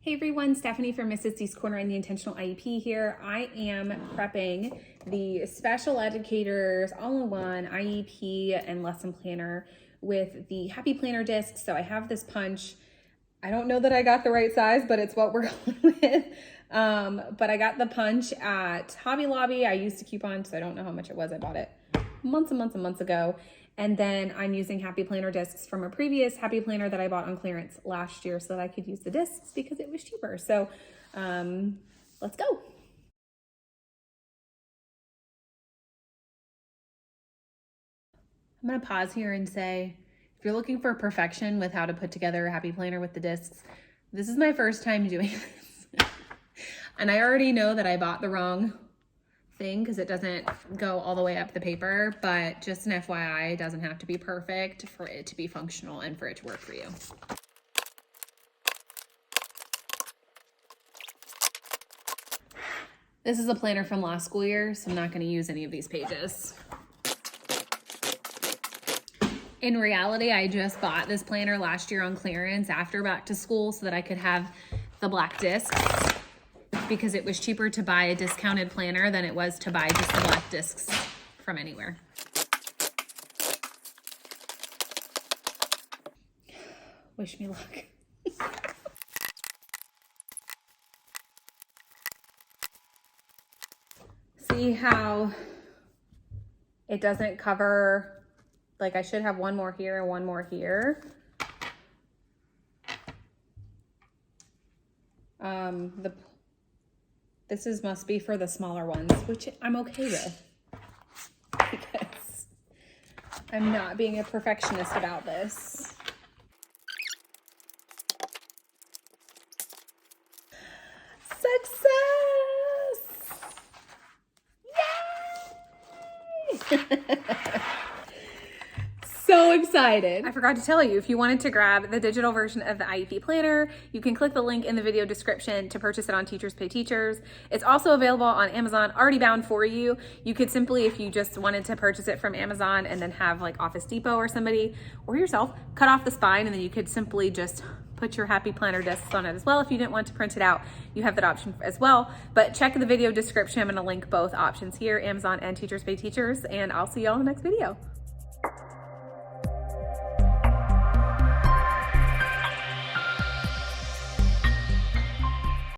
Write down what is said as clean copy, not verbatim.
Hey everyone, Stephanie from Mrs. C's Corner and the Intentional IEP here. I am prepping the Special Educators All-in-One IEP and Lesson Planner with the Happy Planner discs. So I have this punch. I don't know that I got the right size, but it's what we're going with. But I got the punch at Hobby Lobby. I used a coupon, so I don't know how much it was. I bought it months and months and months ago. And then I'm using Happy Planner discs from a previous Happy Planner that I bought on clearance last year so that I could use the discs because it was cheaper. So let's go. I'm gonna pause here and say, if you're looking for perfection with how to put together a Happy Planner with the discs, this is my first time doing this. And I already know that I bought the wrong thing because it doesn't go all the way up the paper, but just an FYI, it doesn't have to be perfect for it to be functional and for it to work for you. This is a planner from last school year, so I'm not going to use any of these pages. In reality, I just bought this planner last year on clearance after back to school so that I could have the black discs, because it was cheaper to buy a discounted planner than it was to buy just the black discs from anywhere. Wish me luck. See how it doesn't cover, like I should have one more here and one more here. This must be for the smaller ones, which I'm okay with because I'm not being a perfectionist about this. Success! Yay! So excited. I forgot to tell you, if you wanted to grab the digital version of the IEP planner, you can click the link in the video description to purchase it on Teachers Pay Teachers. It's also available on Amazon, already bound for you. You could simply, if you just wanted to purchase it from Amazon and then have like Office Depot or somebody or yourself cut off the spine, and then you could simply just put your Happy Planner discs on it as well. If you didn't want to print it out, you have that option as well. But check the video description. I'm going to link both options here, Amazon and Teachers Pay Teachers, and I'll see you all in the next video.